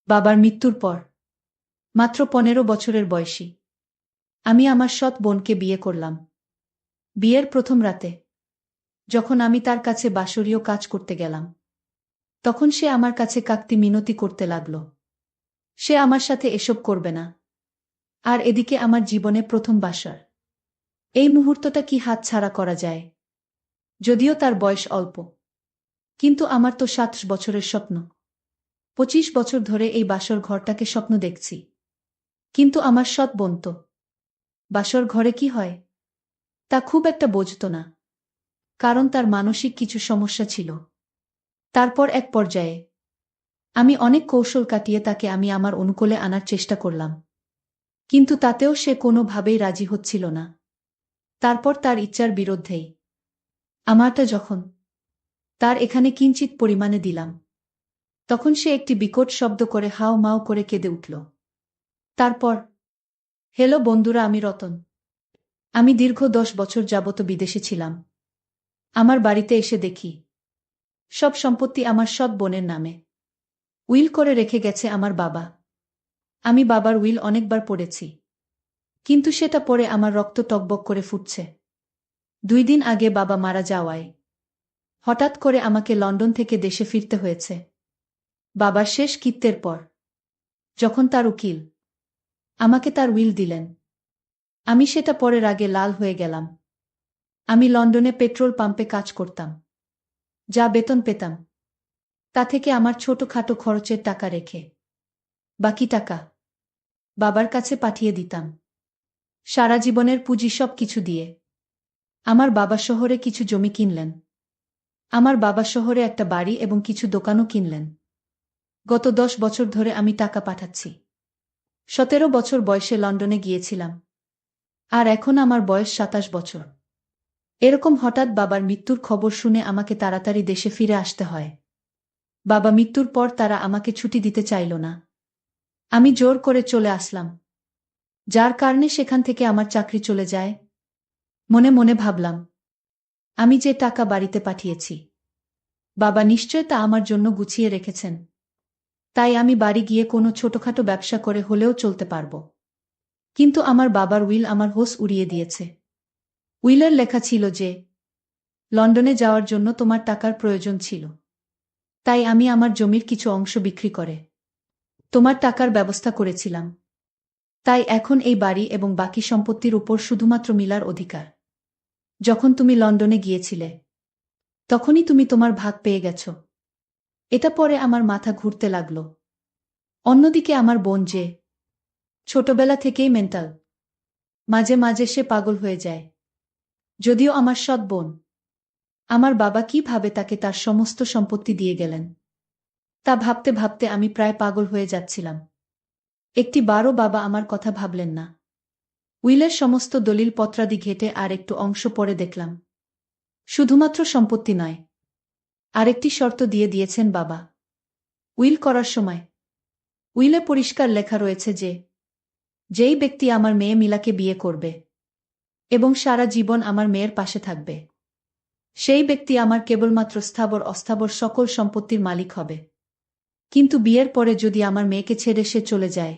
বাবার মৃত্যুর পর মাত্র 15 বছরের বয়সী আমি আমার সৎ বোনকে বিয়ে করলাম। বিয়ের প্রথম রাতে যখন আমি তার কাছে বাসরীয় কাজ করতে গেলাম, তখন সে আমার কাছে কাকতি মিনতি করতে লাগল। সে আমার সাথে এসব করবে না। আর এদিকে আমার জীবনে প্রথম বাসর। এই মুহূর্তটা কি হাতছাড়া করা যায়? যদিও তার বয়স অল্প, কিন্তু আমার তো 27 বছরের স্বপ্ন। 25 বছর ধরে এই বাসর ঘরটাকে স্বপ্ন দেখছি। কিন্তু আমার সৎ বোন তো বাসর ঘরে কি হয় তা খুব একটা বুঝত না, কারণ তার মানসিক কিছু সমস্যা ছিল। তারপর এক পর্যায়ে আমি অনেক কৌশল কাটিয়ে তাকে আমি আমার অনুকূলে আনার চেষ্টা করলাম, কিন্তু তাতেও সে কোনোভাবেই রাজি হচ্ছিল না। তারপর তার ইচ্ছার বিরুদ্ধেই আমারটা যখন তার এখানে কিঞ্চিত পরিমাণে দিলাম, তখন সে একটি বিকট শব্দ করে হাও মাও করে কেঁদে উঠল। তারপর, হ্যালো বন্ধুরা, আমি রতন। আমি দীর্ঘ 10 বছর যাবত বিদেশে ছিলাম। আমার বাড়িতে এসে দেখি সব সম্পত্তি আমার সৎ বোনের নামে উইল করে রেখে গেছে আমার বাবা। আমি বাবার উইল অনেকবার পড়েছি, কিন্তু সেটা পড়ে আমার রক্ত টকবক করে ফুটছে। 2 দিন আগে বাবা মারা যাওয়ায় হঠাৎ করে আমাকে লন্ডন থেকে দেশে ফিরতে হয়েছে। বাবার শেষ কৃত্যের পর যখন তার উকিল আমাকে তার উইল দিলেন, আমি সেটা পড়ে রাগে লাল হয়ে গেলাম। আমি লন্ডনে পেট্রোল পাম্পে কাজ করতাম। যা বেতন পেতাম তা থেকে আমার ছোটখাটো খরচের টাকা রেখে বাকি টাকা বাবার কাছে পাঠিয়ে দিতাম। সারা জীবনের পুঁজি সব কিছু দিয়ে আমার বাবা শহরে কিছু জমি কিনলেন। আমার বাবা শহরে একটা বাড়ি এবং কিছু দোকানও কিনলেন। গত 10 বছর ধরে আমি টাকা পাঠাচ্ছি। 17 বছর বয়সে লন্ডনে গিয়েছিলাম, আর এখন আমার বয়স 27 বছর। এরকম হঠাৎ বাবার মৃত্যুর খবর শুনে আমাকে তাড়াতাড়ি দেশে ফিরে আসতে হয়। বাবা মৃত্যুর পর তারা আমাকে ছুটি দিতে চাইল না। আমি জোর করে চলে আসলাম, যার কারণে সেখান থেকে আমার চাকরি চলে যায়। মনে মনে ভাবলাম, আমি যে টাকা বাড়িতে পাঠিয়েছি বাবা নিশ্চয় তা আমার জন্য গুছিয়ে রেখেছেন। তাই আমি বাড়ি গিয়ে কোনো ছোটখাটো ব্যবসা করে হলেও চলতে পারব। কিন্তু আমার বাবার উইল আমার হোশ উড়িয়ে দিয়েছে। উইলের লেখা ছিল যে লন্ডনে যাওয়ার জন্য তোমার টাকার প্রয়োজন ছিল, তাই আমি আমার জমির কিছু অংশ বিক্রি করে তোমার টাকার ব্যবস্থা করেছিলাম। তাই এখন এই বাড়ি এবং বাকি সম্পত্তির উপর শুধুমাত্র মিলার অধিকার। যখন তুমি লন্ডনে গিয়েছিলে তখনই তুমি তোমার ভাগ পেয়ে গেছ। এটা পরে আমার মাথা ঘুরতে লাগল। অন্যদিকে আমার বোন যে ছোটবেলা থেকেই মেন্টাল, মাঝে মাঝে সে পাগল হয়ে যায়। যদিও আমার সৎ বোন, আমার বাবা কিভাবে তাকে তার সমস্ত সম্পত্তি দিয়ে গেলেন তা ভাবতে ভাবতে আমি প্রায় পাগল হয়ে যাচ্ছিলাম। একটি বারও বাবা আমার কথা ভাবলেন না। উইলের সমস্ত দলিল পত্রাদি ঘেটে আর একটু অংশ পরে দেখলাম শুধুমাত্র সম্পত্তি নয়, আরেকটি শর্ত দিয়ে দিয়েছেন বাবা। উইল করার সময় উইলে পরিষ্কার লেখা রয়েছে যে যেই ব্যক্তি আমার মেয়ে মিলাকে বিয়ে করবে এবং সারা জীবন আমার মেয়ের পাশে থাকবে, সেই ব্যক্তি আমার কেবলমাত্র স্থাবর অস্থাবর সকল সম্পত্তির মালিক হবে। কিন্তু বিয়ের পরে যদি আমার মেয়েকে ছেড়ে সে চলে যায়,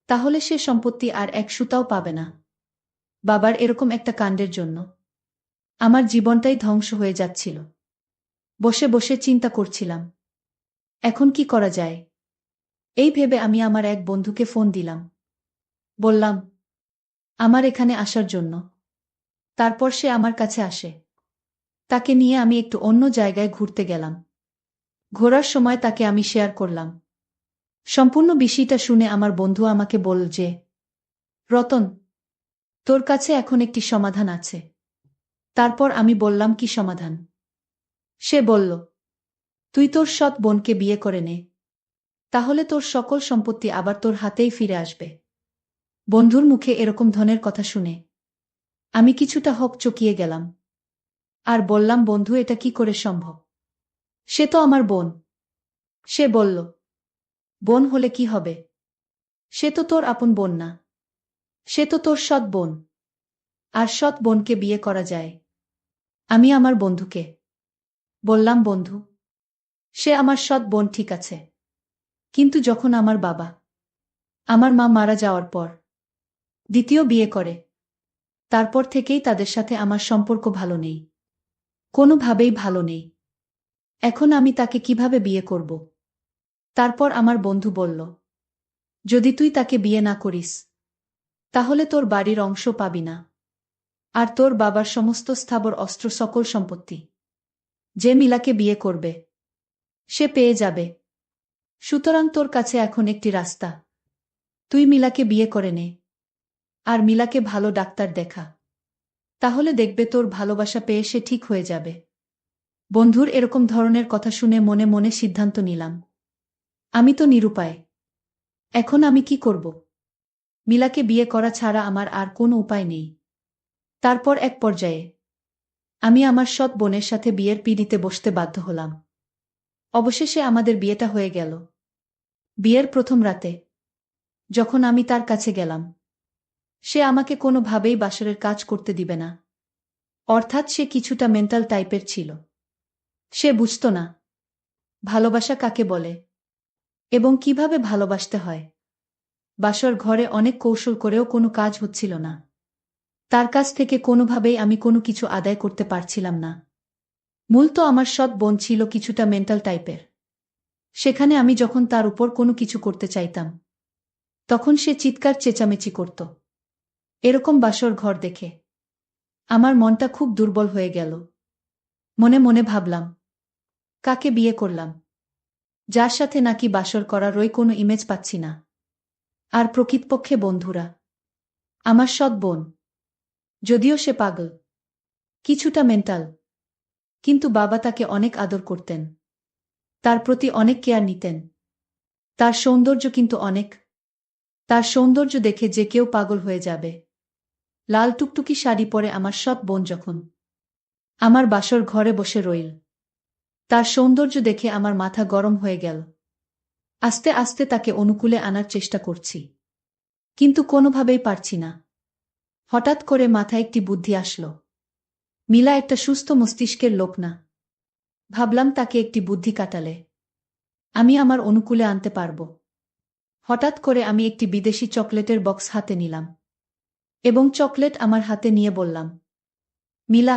তাহলে সে সম্পত্তি আর এক সুতাও পাবে না। বাবার এরকম একটা কাণ্ডের জন্য আমার জীবনটাই ধ্বংস হয়ে যাচ্ছিল। বসে বসে চিন্তা করছিলাম, এখন কি করা যায়। এই ভেবে আমি আমার এক বন্ধুকে ফোন দিলাম। বললাম আমার এখানে আসার জন্য। তারপর সে আমার কাছে আসে। তাকে নিয়ে আমি একটু অন্য জায়গায় ঘুরতে গেলাম। ঘোরার সময় তাকে আমি শেয়ার করলাম সম্পূর্ণ বিষয়টা। শুনে আমার বন্ধু আমাকে বলল যে, রতন, তোর কাছে এখন একটি সমাধান আছে। তারপর আমি বললাম, কি সমাধান? সে বলল, তুই তোর সৎ বোনকে বিয়ে করে নে, তাহলে তোর সকল সম্পত্তি আবার তোর হাতেই ফিরে আসবে। বন্ধুর মুখে এরকম ধনের কথা শুনে আমি কিছুটা হকচকিয়ে গেলাম আর বললাম, বন্ধু, এটা কি করে সম্ভব? সে তো আমার বোন। সে বলল, বোন হলে কি হবে? সে তো তোর আপন বোন না, সে তো তোর সৎ বোন। আর সৎ বোনকে বিয়ে করা যায়। আমি আমার বন্ধুকে বললাম, বন্ধু, সে আমার সৎ বোন, ঠিক আছে, কিন্তু যখন আমার বাবা, আমার মা মারা যাওয়ার পর দ্বিতীয় বিয়ে করে, তারপর থেকেই তাদের সাথে আমার সম্পর্ক ভালো নেই, কোনোভাবেই ভালো নেই। এখন আমি তাকে কিভাবে বিয়ে করব? তারপর আমার বন্ধু বলল, যদি তুই তাকে বিয়ে না করিস, তাহলে তোর বাড়ির অংশ পাবি না, আর তোর বাবার সমস্ত স্থাবর অস্ত্র সকল সম্পত্তি যে মিলাকে বিয়ে করবে সে পেয়ে যাবে। সুতরাং তোর কাছে এখন একটি রাস্তা, তুই মিলাকে বিয়ে করে নে, আর মিলাকে ভালো ডাক্তার দেখা, তাহলে দেখবে তোর ভালোবাসা পেয়ে সে ঠিক হয়ে যাবে। বন্ধুর এরকম ধরনের কথা শুনে মনে মনে সিদ্ধান্ত নিলাম, আমি তো নিরুপায়, এখন আমি কি করব? মিলাকে বিয়ে করা ছাড়া আমার আর কোনো উপায় নেই। তারপর এক পর্যায়ে আমি আমার সৎ বোনের সাথে বিয়ের পিঁড়িতে বসতে বাধ্য হলাম। অবশেষে আমাদের বিয়েটা হয়ে গেল। বিয়ের প্রথম রাতে যখন আমি তার কাছে গেলাম, সে আমাকে কোনোভাবেই বাসরের কাজ করতে দিবে না। অর্থাৎ সে কিছুটা মেন্টাল টাইপের ছিল। সে বুঝত না ভালোবাসা কাকে বলে এবং কিভাবে ভালোবাসতে হয়। বাসর ঘরে অনেক কৌশল করেও কোনো কাজ হচ্ছিল না। তার কাছ থেকে কোনোভাবেই আমি কোনো কিছু আদায় করতে পারছিলাম না। মূলত আমার সৎ বোন ছিল কিছুটা মেন্টাল টাইপের। সেখানে আমি যখন তার উপর কোনো কিছু করতে চাইতাম, তখন সে চিৎকার চেঁচামেচি করত। এরকম বাসর ঘর দেখে আমার মনটা খুব দুর্বল হয়ে গেল। মনে মনে ভাবলাম, কাকে বিয়ে করলাম, যার সাথে নাকি বাসর করারই কোনো ইমেজ পাচ্ছি না। আর প্রকৃতপক্ষে বন্ধুরা, আমার সৎ বোন, যদিও সে পাগল, কিছুটা মেন্টাল, কিন্তু বাবা তাকে অনেক আদর করতেন, তার প্রতি অনেক কেয়ার নিতেন। তার সৌন্দর্য কিন্তু অনেক, তার সৌন্দর্য দেখে যে কেউ পাগল হয়ে যাবে। লাল টুকটুকি শাড়ি পরে আমার সৎ বোন যখন আমার বাসর ঘরে বসে রইল, তার সৌন্দর্য দেখে আমার মাথা গরম হয়ে গেল। আস্তে আস্তে তাকে অনুকূলে আনার চেষ্টা করছি, কিন্তু কোনোভাবেই পারছি না। হঠাৎ করে মাথায় একটি বুদ্ধি আসলো। মিলা একটা সুস্থ মস্তিষ্কের লোক না। ভাবলাম তাকে একটি বুদ্ধি কাটালে আমি আমার অনুকূলে আনতে পারব। হঠাৎ করে আমি একটি বিদেশি চকলেটের বক্স হাতে নিলাম এবং চকলেট আমার হাতে নিয়ে বললাম, মিলা,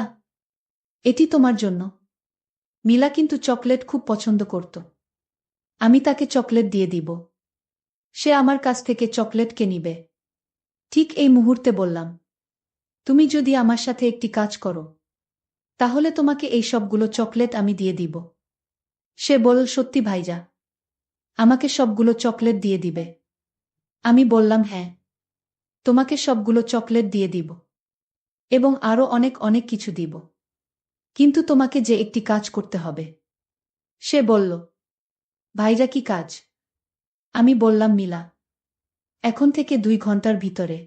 এটি তোমার জন্য। মিলা কিন্তু চকলেট খুব পছন্দ করত। আমি তাকে চকলেট দিয়ে দিব, সে আমার কাছ থেকে চকলেটকে নিবে। ঠিক এই মুহূর্তে বললাম, তুমি যদি আমার সাথে একটি কাজ করো, তাহলে তোমাকে এই সবগুলো চকলেট আমি দিয়ে দিব। সে বলল, সত্যি ভাইজা, আমাকে সবগুলো চকলেট দিয়ে দিবে? আমি বললাম, হ্যাঁ, তোমাকে সবগুলো চকলেট দিয়ে দিব এবং আরও অনেক অনেক কিছু দিব, কিন্তু তোমাকে যে একটি কাজ করতে হবে। সে বলল, ভাইজা, কি কাজ? আমি বললাম, মিলা, এখন থেকে 2 ঘন্টার ভিতরে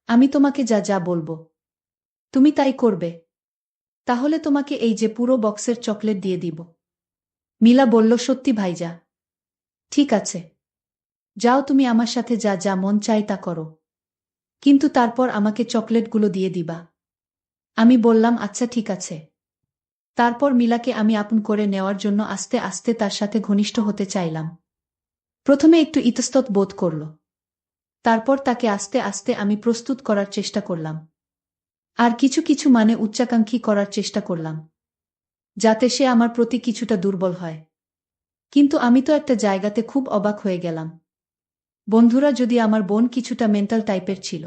আমি তোমাকে যা যা বলবো তুমি তাই করবে, তাহলে তোমাকে এই যে পুরো বক্সের চকলেট দিয়ে দিব। মিলা বলল, সত্যি ভাইজা? ঠিক আছে, যাও, তুমি আমার সাথে যা যা মন চাই তা করো, কিন্তু তারপর আমাকে চকলেটগুলো দিয়ে দিবা। আমি বললাম, আচ্ছা ঠিক আছে। তারপর মিলাকে আমি আপন করে নেওয়ার জন্য আস্তে আস্তে তার সাথে ঘনিষ্ঠ হতে চাইলাম। প্রথমে একটু ইতস্তত বোধ করল, তারপর তাকে আস্তে আস্তে আমি প্রস্তুত করার চেষ্টা করলাম, আর কিছু কিছু মানে উচ্চাকাঙ্ক্ষী করার চেষ্টা করলাম, যাতে সে আমার প্রতি কিছুটা দুর্বল হয়। কিন্তু আমি তো একটা জায়গাতে খুব অবাক হয়ে গেলাম। বন্ধুরা, যদি আমার বোন কিছুটা মেন্টাল টাইপের ছিল,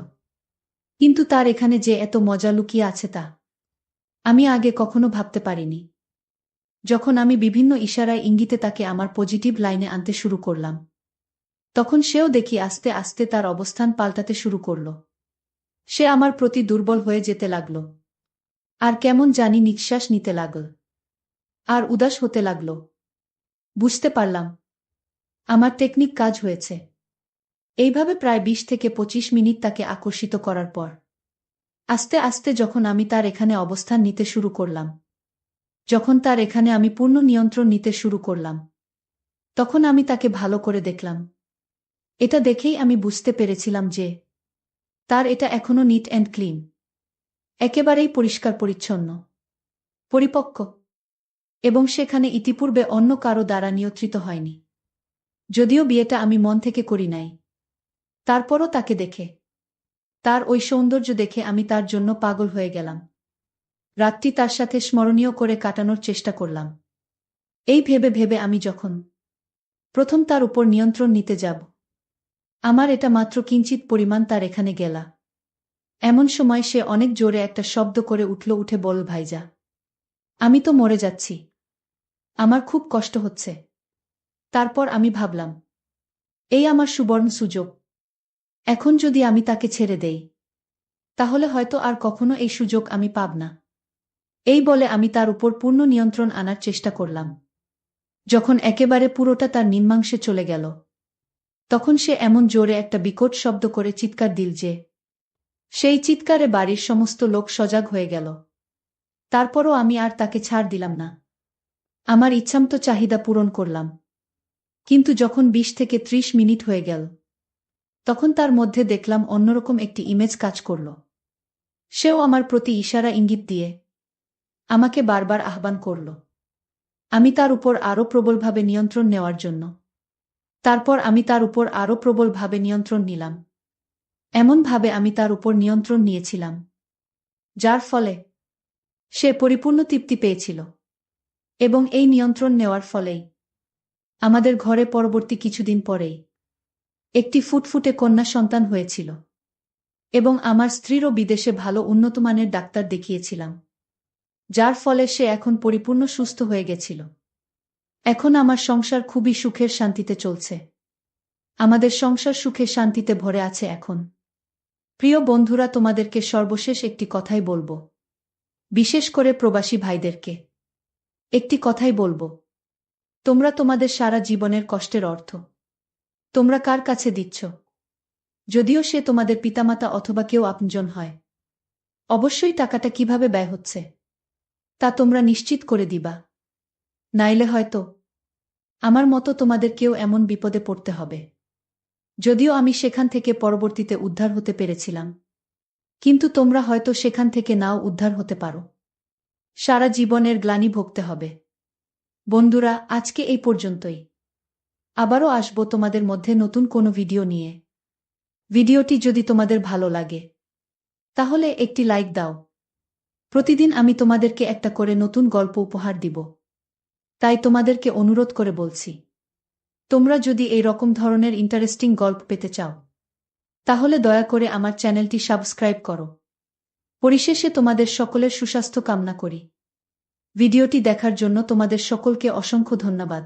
কিন্তু তার এখানে যে এত মজা লুকিয়ে আছে তা আমি আগে কখনো ভাবতে পারিনি। যখন আমি বিভিন্ন ইশারায় ইঙ্গিতে তাকে আমার পজিটিভ লাইনে আনতে শুরু করলাম, তখন সেও দেখি আস্তে আস্তে তার অবস্থান পাল্টাতে শুরু করল। সে আমার প্রতি দুর্বল হয়ে যেতে লাগল, আর কেমন জানি নিঃশ্বাস নিতে লাগল, আর উদাস হতে লাগল। বুঝতে পারলাম আমার টেকনিক কাজ হয়েছে। এইভাবে প্রায় 20 থেকে 25 মিনিট তাকে আকর্ষিত করার পর আস্তে আস্তে যখন আমি তার এখানে অবস্থান নিতে শুরু করলাম, যখন তার এখানে আমি পূর্ণ নিয়ন্ত্রণ নিতে শুরু করলাম, তখন আমি তাকে ভালো করে দেখলাম। এটা দেখেই আমি বুঝতে পেরেছিলাম যে তার এটা এখনো নিট অ্যান্ড ক্লিন, একেবারেই পরিষ্কার পরিচ্ছন্ন, পরিপক্ক, এবং সেখানে ইতিপূর্বে অন্য কারো দ্বারা নিয়ন্ত্রিত হয়নি। যদিও বিয়েটা আমি মন থেকে করি নাই। তারপরও তাকে দেখে, তার ওই সৌন্দর্য দেখে আমি তার জন্য পাগল হয়ে গেলাম। রাতটি তার সাথে স্মরণীয় করে কাটানোর চেষ্টা করলাম। এই ভেবে ভেবে আমি যখন প্রথম তার উপর নিয়ন্ত্রণ নিতে যাব, আমার এটা মাত্র কিঞ্চিত পরিমাণ তার এখানে গেলা। এমন সময় সে অনেক জোরে একটা শব্দ করে উঠল, উঠে বলল, ভাইজা, আমি তো মরে যাচ্ছি, আমার খুব কষ্ট হচ্ছে। তারপর আমি ভাবলাম, এই আমার সুবর্ণ সুযোগ। এখন যদি আমি তাকে ছেড়ে দেই, তাহলে হয়তো আর কখনো এই সুযোগ আমি পাব না। এই বলে আমি তার উপর পূর্ণ নিয়ন্ত্রণ আনার চেষ্টা করলাম। যখন একেবারে পুরোটা তার নিম্নাংশে চলে গেল, তখন সে এমন জোরে একটা বিকট শব্দ করে চিৎকার দিল যে, সেই চিৎকারে বাড়ির সমস্ত লোক সজাগ হয়ে গেল। তারপরও আমি আর তাকে ছাড় দিলাম না। আমার ইচ্ছামতো চাহিদা পূরণ করলাম। কিন্তু যখন ২০ থেকে ৩০ মিনিট হয়ে গেল, তখন তার মধ্যে দেখলাম অন্যরকম একটি ইমেজ কাজ করল। সেও আমার প্রতি ইশারা ইঙ্গিত দিয়ে আমাকে বারবার আহ্বান করল আমি তার উপর আরও প্রবলভাবে নিয়ন্ত্রণ নেওয়ার জন্য। তারপর আমি তার উপর আরও প্রবলভাবে নিয়ন্ত্রণ নিলাম। এমনভাবে আমি তার উপর নিয়ন্ত্রণ নিয়েছিলাম, যার ফলে সে পরিপূর্ণ তৃপ্তি পেয়েছিল। এবং এই নিয়ন্ত্রণ নেওয়ার ফলেই আমাদের ঘরে পরবর্তী কিছুদিন পরেই একটি ফুটফুটে কন্যা সন্তান হয়েছিল। এবং আমার স্ত্রীরও বিদেশে ভালো উন্নতমানের ডাক্তার দেখিয়েছিলাম, যার ফলে সে এখন পরিপূর্ণ সুস্থ হয়ে গেছিল। এখন আমার সংসার খুবই সুখের শান্তিতে চলছে। আমাদের সংসার সুখে শান্তিতে ভরে আছে এখন। প্রিয় বন্ধুরা, তোমাদেরকে সর্বশেষ একটি কথাই বলবো, বিশেষ করে প্রবাসী ভাইদেরকে একটি কথাই বলবো, তোমরা তোমাদের সারা জীবনের কষ্টের অর্থ তোমরা কার কাছে দিচ্ছ? যদিও সে তোমাদের পিতামাতা অথবা কেউ আপনজন হয়, অবশ্যই টাকাটা কিভাবে ব্যয় হচ্ছে তা তোমরা নিশ্চিত করে দিবা। নাইলে হয়তো আমার মতো তোমাদের কেউ এমন বিপদে পড়তে হবে। যদিও আমি সেখান থেকে পরবর্তীতে উদ্ধার হতে পেরেছিলাম, কিন্তু তোমরা হয়তো সেখান থেকে নাও উদ্ধার হতে পারো। সারা জীবনের গ্লানি ভুগতে হবে। বন্ধুরা, আজকে এই পর্যন্তই। আবারও আসবো তোমাদের মধ্যে নতুন কোনো ভিডিও নিয়ে। ভিডিওটি যদি তোমাদের ভালো লাগে, তাহলে একটি লাইক দাও। প্রতিদিন আমি তোমাদেরকে একটা করে নতুন গল্প উপহার দিব। তাই তোমাদেরকে অনুরোধ করে বলছি, তোমরা যদি এই রকম ধরনের ইন্টারেস্টিং গল্প পেতে চাও, তাহলে দয়া করে আমার চ্যানেলটি সাবস্ক্রাইব করো। পরিশেষে তোমাদের সকলের সুস্বাস্থ্য কামনা করি। ভিডিওটি দেখার জন্য তোমাদের সকলকে অসংখ্য ধন্যবাদ।